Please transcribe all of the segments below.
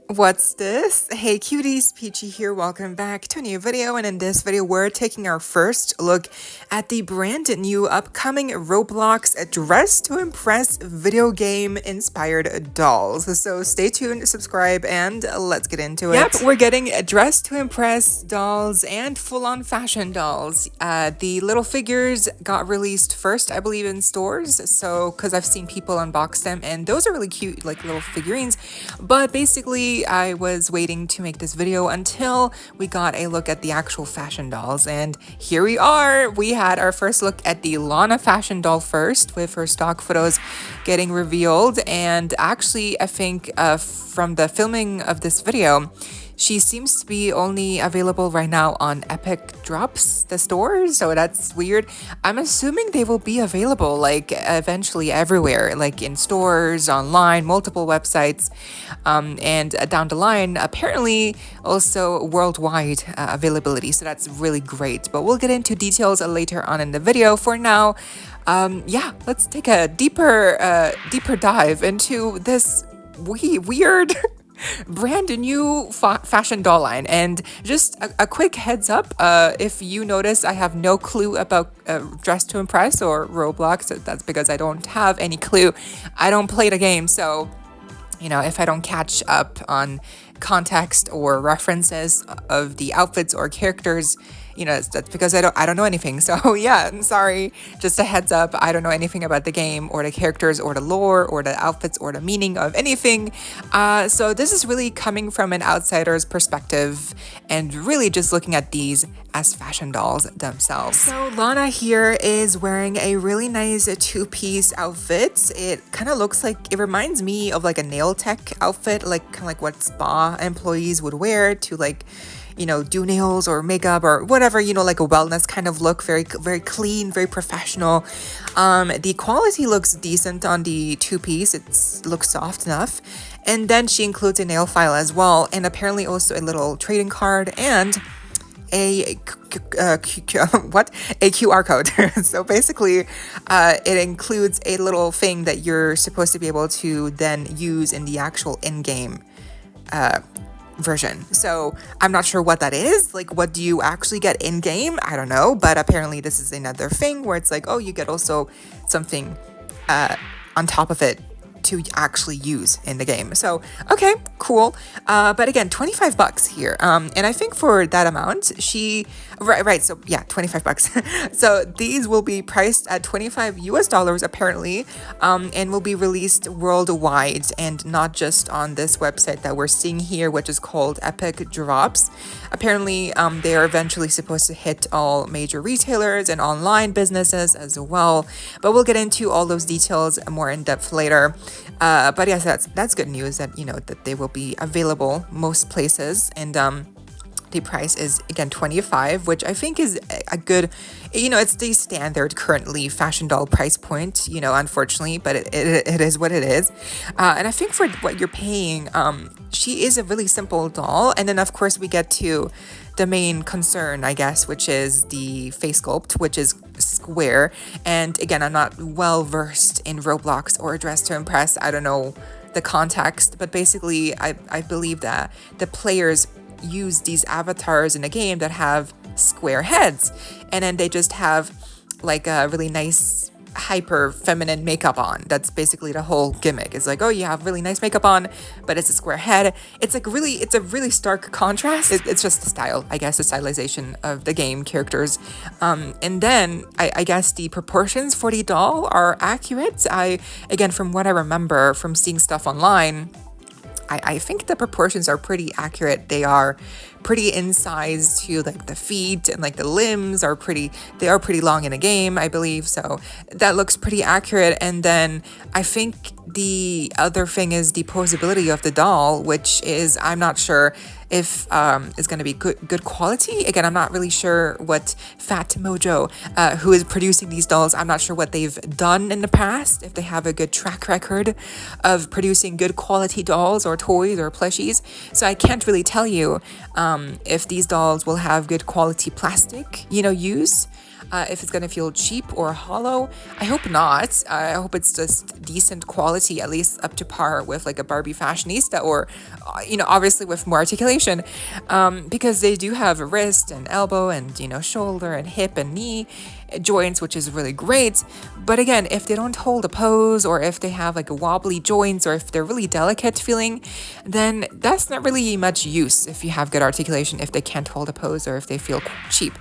What's this? Hey cuties, Peachy here. Welcome back to a new video, and in this video we're taking our first look at the brand new upcoming Roblox Dress to Impress video game inspired dolls. So stay tuned, subscribe, and let's get into it. Yep, we're getting Dress to Impress dolls and full-on fashion dolls. The little figures got released first, I believe, in stores, so because I've seen people unbox them, and those are really cute, like little figurines. But basically I was waiting to make this video until we got a look at the actual fashion dolls, and here we are. We had our first look at the Lana fashion doll first, with her stock photos getting revealed, and actually I think from the filming of this video, she seems to be only available right now on Epic Drops, the stores, so that's weird. I'm assuming they will be available like eventually everywhere, like in stores, online, multiple websites, and down the line, apparently also worldwide availability, so that's really great. But we'll get into details later on in the video. For now, yeah, let's take a deeper dive into this weird brand new fashion doll line. And just a quick heads up, if you notice I have no clue about Dress to Impress or Roblox, that's because I don't have any clue. I don't play the game, so you know, if I don't catch up on context or references of the outfits or characters, you know, that's because I don't know anything. So yeah, I'm sorry. Just a heads up, I don't know anything about the game or the characters or the lore or the outfits or the meaning of anything. So this is really coming from an outsider's perspective and really just looking at these as fashion dolls themselves. So Lana here is wearing a really nice two-piece outfit. It kind of looks like, it reminds me of like a nail tech outfit, like kind of like what spa employees would wear to, like, you know, do nails or makeup or whatever, you know, like a wellness kind of look, very clean, very professional. The quality looks decent on the two-piece. It looks soft enough. And then she includes a nail file as well, and apparently also a little trading card and a QR code. So basically, it includes a little thing that you're supposed to be able to then use in the actual in-game version. So I'm not sure what that is. Like, what do you actually get in game? I don't know, but apparently this is another thing where it's like, oh, you get also something on top of it to actually use in the game. So okay, cool. But again, 25 bucks here. And I think for that amount, right, so yeah, 25 bucks. So these will be priced at 25 US dollars apparently, and will be released worldwide and not just on this website that we're seeing here, which is called Epic Drops. Apparently, they are eventually supposed to hit all major retailers and online businesses as well. But we'll get into all those details more in depth later. But yes, that's good news that, you know, that they will be available most places, and the price is again 25, which I think is a good, you know, it's the standard currently fashion doll price point, you know, unfortunately, but it is what it is. And I think for what you're paying, she is a really simple doll. And then of course we get to the main concern, I guess, which is the face sculpt, which is square. And again, I'm not well versed in Roblox or Dress to Impress. I don't know the context, but basically I believe that the players use these avatars in a game that have square heads, and then they just have like a really nice hyper feminine makeup on. That's basically the whole gimmick. It's like, oh, you have really nice makeup on, but it's a square head. It's like it's a really stark contrast. It's just the style, I guess, the stylization of the game characters. And then I guess the proportions for the doll are accurate. Again, from what I remember from seeing stuff online, I think the proportions are pretty accurate. They are pretty in size to like the feet, and like the limbs are pretty long in a game, I believe. So that looks pretty accurate. And then I think the other thing is the poseability of the doll, which is, I'm not sure if it's going to be good quality. Again, I'm not really sure what Fat Mojo, who is producing these dolls, I'm not sure what they've done in the past, if they have a good track record of producing good quality dolls or toys or plushies. So I can't really tell you if these dolls will have good quality plastic, you know, use. if it's gonna feel cheap or hollow. I hope not. I hope it's just decent quality, at least up to par with like a Barbie fashionista, or obviously with more articulation, because they do have wrist and elbow and shoulder and hip and knee joints, which is really great. But again, if they don't hold a pose, or if they have like a wobbly joints, or if they're really delicate feeling, then that's not really much use if you have good articulation, if they can't hold a pose or if they feel cheap.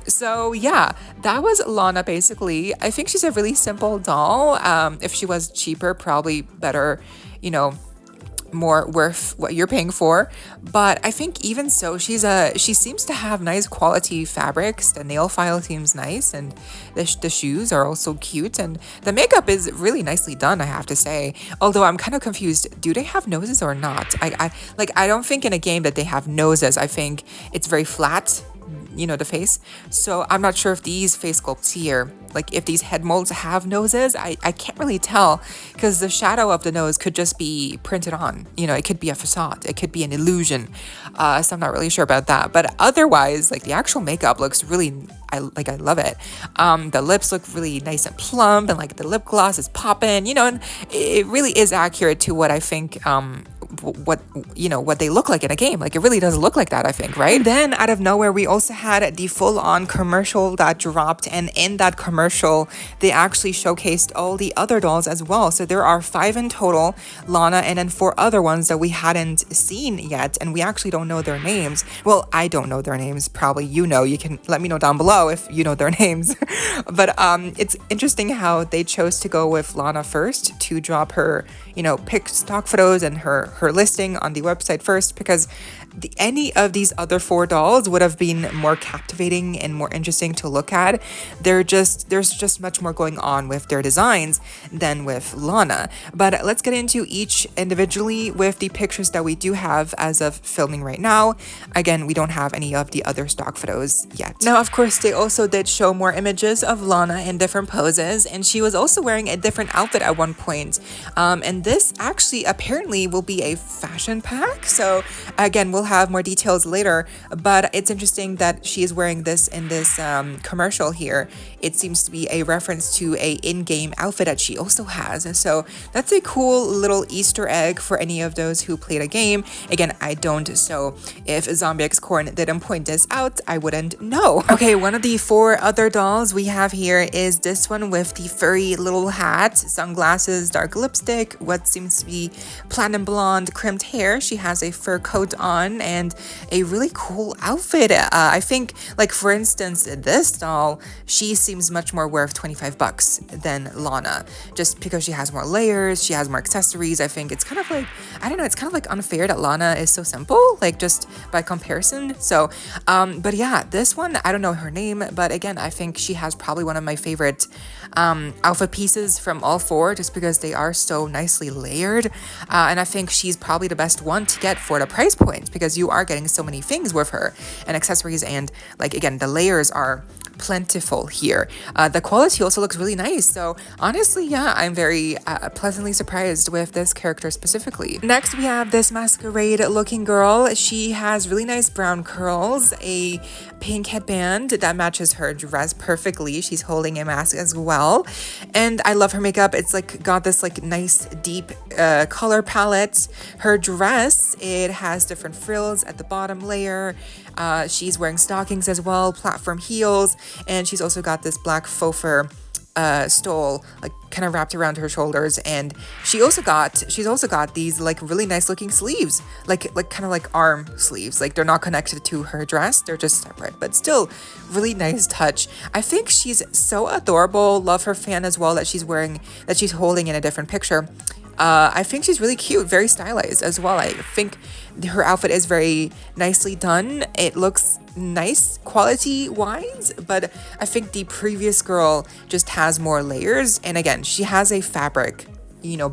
So yeah, that was Lana basically. I think she's a really simple doll. If she was cheaper, probably better, more worth what you're paying for. But I think even so, she seems to have nice quality fabrics. The nail file seems nice, and the shoes are also cute, and the makeup is really nicely done, I have to say. Although I'm kind of confused, do they have noses or not? I don't think in a game that they have noses. I think it's very flat, the face. So I'm not sure if these face sculpts here, like if these head molds have noses. I can't really tell, because the shadow of the nose could just be printed on. It could be a facade, it could be an illusion. So I'm not really sure about that. But otherwise, like the actual makeup looks really, I love it. The lips look really nice and plump, and like the lip gloss is popping, and it really is accurate to what I think what they look like in a game. Like it really does look like that, I think, right? Then out of nowhere, we also had the full-on commercial that dropped, and in that commercial they actually showcased all the other dolls as well. So there are 5 in total, Lana, and then 4 other ones that we hadn't seen yet, and we actually don't know their names. Well, I don't know their names. Probably you can let me know down below if you know their names. But it's interesting how they chose to go with Lana first to drop her pick stock photos and her listing on the website first, because any of these other 4 dolls would have been more captivating and more interesting to look at. There's just much more going on with their designs than with Lana. But let's get into each individually with the pictures that we do have as of filming right now. Again, we don't have any of the other stock photos yet. Now, of course, they also did show more images of Lana in different poses, and she was also wearing a different outfit at one point. And this actually apparently will be a fashion pack. So again, we'll have more details later, but it's interesting that she is wearing this in this commercial here. It seems to be a reference to a in-game outfit that she also has. So that's a cool little Easter egg for any of those who played a game. Again, I don't, so if Zombie X Corn didn't point this out, I wouldn't know. Okay, one of the 4 other dolls we have here is this one with the furry little hat, sunglasses, dark lipstick, what seems to be platinum blonde crimped hair. She has a fur coat on and a really cool outfit. I think, like for instance, this doll, she seems much more worth $25 than Lana, just because she has more layers, she has more accessories. I think it's kind of like, I don't know, it's kind of like unfair that Lana is so simple, like just by comparison. So, but yeah, this one, I don't know her name, but again, I think she has probably one of my favorite outfit pieces from all 4, just because they are so nicely layered. And I think she's probably the best one to get for the price point, because you are getting so many things with her and accessories, and like again, the layers are plentiful here. The quality also looks really nice. So honestly, yeah, I'm very pleasantly surprised with this character specifically. Next, we have this masquerade looking girl. She has really nice brown curls, a pink headband that matches her dress perfectly. She's holding a mask as well, and I love her makeup. It's like got this like nice deep color palette. Her dress, it has different frills at the bottom layer. She's wearing stockings as well, platform heels, and she's also got this black faux fur stole like kind of wrapped around her shoulders, and she's also got these like really nice looking sleeves, like kind of like arm sleeves. Like they're not connected to her dress, they're just separate, but still really nice touch. I think she's so adorable. Love her fan as well that she's holding in a different picture. I think she's really cute, very stylized as well. I think her outfit is very nicely done. It looks nice quality wise, but I think the previous girl just has more layers. And again, she has a fabric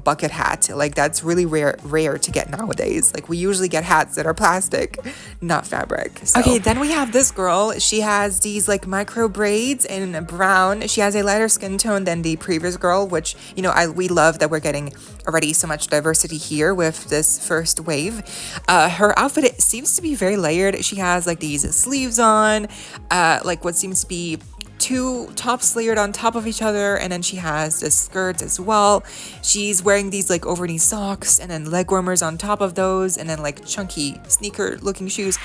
bucket hat. Like that's really rare to get nowadays. Like we usually get hats that are plastic, not fabric. So. Okay, then we have this girl. She has these like micro braids in brown. She has a lighter skin tone than the previous girl, which we love that we're getting already so much diversity here with this first wave. Her outfit, it seems to be very layered. She has like these sleeves on, like what seems to be two tops layered on top of each other, and then she has the skirts as well. She's wearing these like over-knee socks and then leg warmers on top of those, and then like chunky sneaker looking shoes.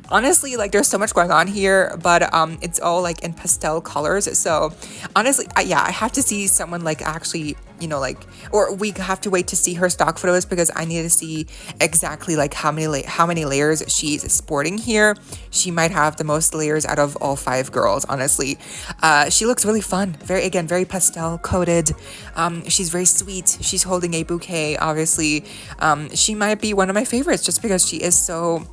Honestly, like there's so much going on here, but it's all like in pastel colors. So honestly, I have to see someone like actually, you know, like, or we have to wait to see her stock photos, because I need to see exactly like how many layers she's sporting here. She might have the most layers out of all 5 girls, honestly. She looks really fun, very pastel coated. She's very sweet. She's holding a bouquet, obviously. She might be one of my favorites just because she is so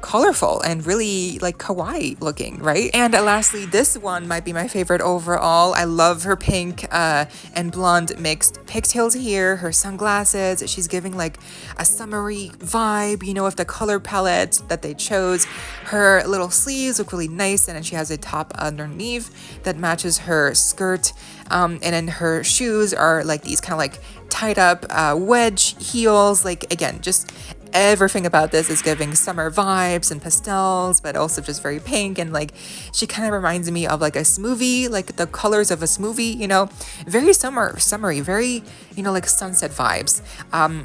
colorful and really like kawaii looking, right? And lastly, this one might be my favorite overall. I love her pink and blonde mixed pigtails here, her sunglasses. She's giving like a summery vibe, you know, with the color palette that they chose. Her little sleeves look really nice, and then she has a top underneath that matches her skirt. And then her shoes are like these kind of like tied up wedge heels. Like again, just everything about this is giving summer vibes and pastels, but also just very pink, and like she kind of reminds me of like a smoothie, like the colors of a smoothie, you know, very summery, very, you know, like sunset vibes.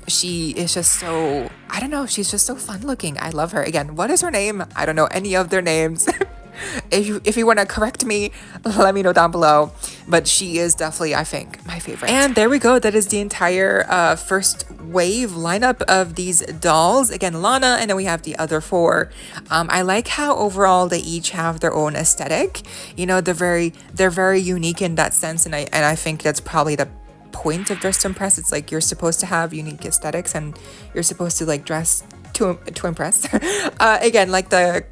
She is just so, I don't know, she's just so fun looking. I love her. Again, what is her name? I don't know any of their names. If you want to correct me, let me know down below. But she is definitely, I think, my favorite. And there we go. That is the entire first wave lineup of these dolls. Again, Lana, and then we have the other 4. I like how overall they each have their own aesthetic. You know, they're very unique in that sense, and I think that's probably the point of Dress to Impress. It's like you're supposed to have unique aesthetics, and you're supposed to like dress to impress. Again, like the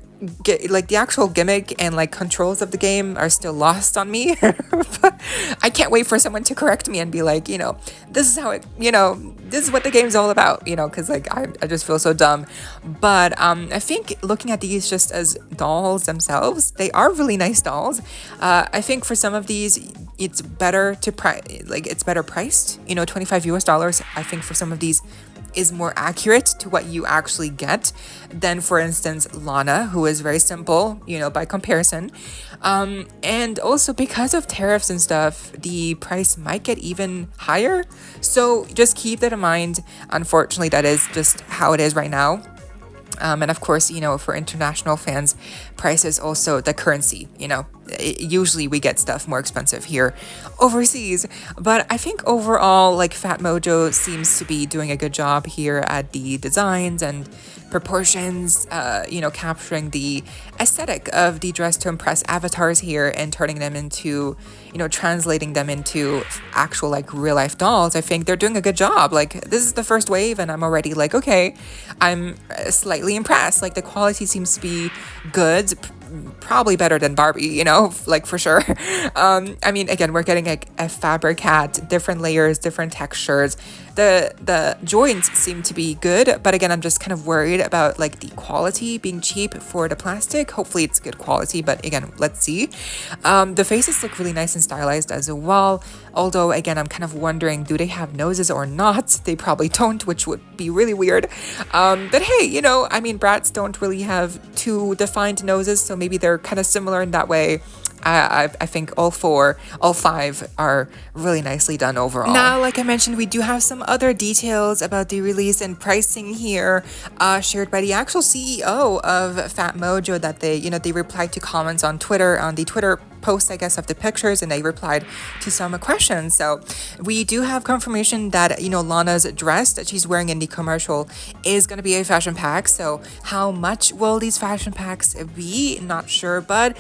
actual gimmick and like controls of the game are still lost on me. But I can't wait for someone to correct me and be like, you know, this is how it, you know, this is what the game's all about, you know, because like I just feel so dumb. But I think looking at these just as dolls themselves, they are really nice dolls. I think for some of these, it's better to it's better priced, you know, $25 US. I think for some of these is more accurate to what you actually get than, for instance, Lana, who is very simple, you know, by comparison. And also because of tariffs and stuff, the price might get even higher. So just keep that in mind. Unfortunately, that is just how it is right now. And of course, you know, for international fans, price is also the currency, you know. Usually we get stuff more expensive here overseas, but I think overall, like, Fat Mojo seems to be doing a good job here at the designs and proportions, you know, capturing the aesthetic of the Dress to Impress avatars here and turning them into, you know, translating them into actual like real life dolls. I think they're doing a good job. Like, this is the first wave and I'm already like, okay, I'm slightly impressed. Like, the quality seems to be good, probably better than Barbie, you know, like, for sure. I mean, again, we're getting a fabric hat, different layers, different textures. The joints seem to be good, but again, I'm just kind of worried about like the quality being cheap for the plastic. Hopefully it's good quality, but again, let's see. The faces look really nice and stylized as well. Although, again, I'm kind of wondering, do they have noses or not? They probably don't, which would be really weird. But hey, you know, I mean, brats don't really have two defined noses, so maybe they're kind of similar in that way. I think all 5 are really nicely done overall. Now, like I mentioned, we do have some other details about the release and pricing here, shared by the actual CEO of Fat Mojo, that they replied to comments on Twitter, on the Twitter post, I guess, of the pictures, and they replied to some questions. So we do have confirmation that, you know, Lana's dress that she's wearing in the commercial is going to be a fashion pack. So how much will these fashion packs be? Not sure, but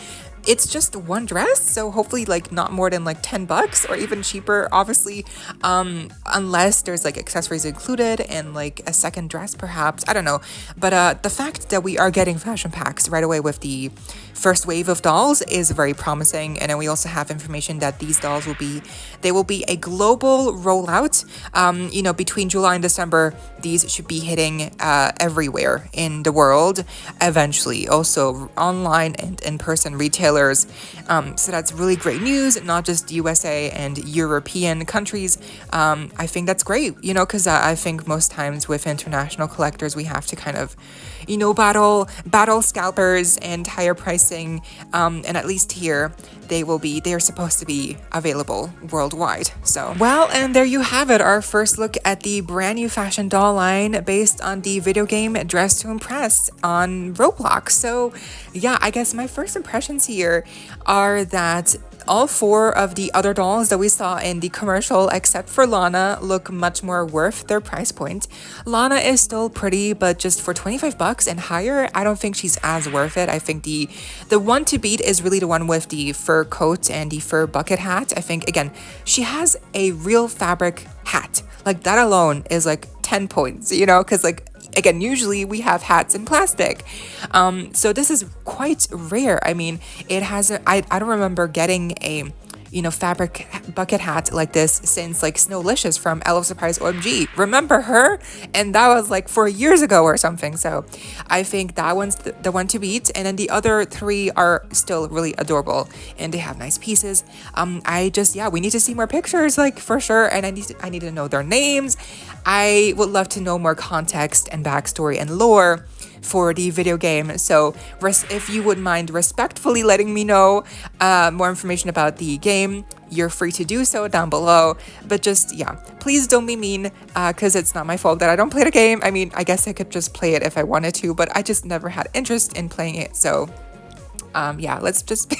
it's just one dress, so hopefully like not more than like $10 or even cheaper, obviously, unless there's like accessories included and like a second dress perhaps, I don't know. But the fact that we are getting fashion packs right away with the first wave of dolls is very promising. And then we also have information that these dolls will be a global rollout. You know, between July and December, these should be hitting everywhere in the world eventually, also online and in-person retailers. So that's really great news, not just USA and European countries. I think that's great, you know, because I think most times with international collectors, we have to kind of, you know, battle scalpers and higher pricing. And at least here, they're supposed to be available worldwide. So, well, and there you have it, our first look at the brand new fashion doll line based on the video game Dress to Impress on Roblox. So yeah, I guess my first impressions here are that all 4 of the other dolls that we saw in the commercial, except for Lana, look much more worth their price point. Lana is still pretty, but just for 25 bucks and higher, I don't think she's as worth it. I think the one to beat is really the one with the fur coat and the fur bucket hat. I think, again, she has a real fabric hat. Like, that alone is like 10 points, you know, because like, again, usually we have hats in plastic. So this is quite rare. I mean, it has I don't remember getting a, you know, fabric bucket hat like this since like Snowlicious from L of Surprise OMG. Remember her? And that was like 4 years ago or something. So I think that one's the one to beat. And then the other 3 are still really adorable and they have nice pieces. We need to see more pictures, like, for sure. And I need to know their names. I would love to know more context and backstory and lore for the video game. So if you would mind respectfully letting me know more information about the game, you're free to do so down below. But just, yeah, please don't be mean, because it's not my fault that I don't play the game. I mean, I guess I could just play it if I wanted to, but I just never had interest in playing it. So yeah, let's just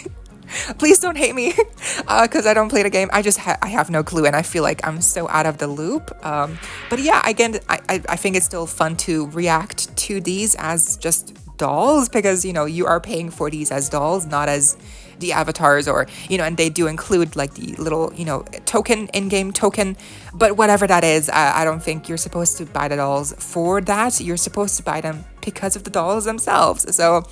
please don't hate me because I don't play the game. I have no clue, and I feel like I'm so out of the loop. But yeah, again, I think it's still fun to react to these as just dolls, because, you know, you are paying for these as dolls, not as the avatars, or, you know, and they do include like the little, you know, token, in-game token, but whatever that is, I don't think you're supposed to buy the dolls for that. You're supposed to buy them because of the dolls themselves. So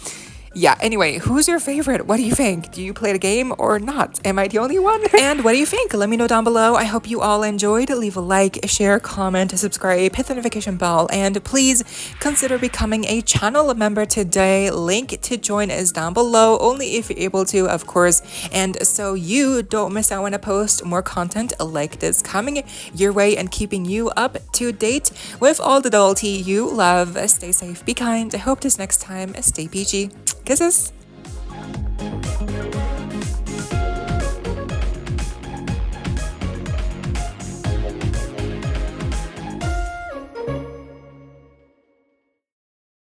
yeah, anyway, who's your favorite? What do you think? Do you play the game or not? Am I the only one? And what do you think? Let me know down below. I hope you all enjoyed. Leave a like, share, comment, subscribe, hit the notification bell, and please consider becoming a channel member today. Link to join is down below, only if you're able to, of course. And so you don't miss out when I post more content like this coming your way and keeping you up to date with all the doll tea you love. Stay safe, be kind. I hope this next time. Stay peachy. Kisses.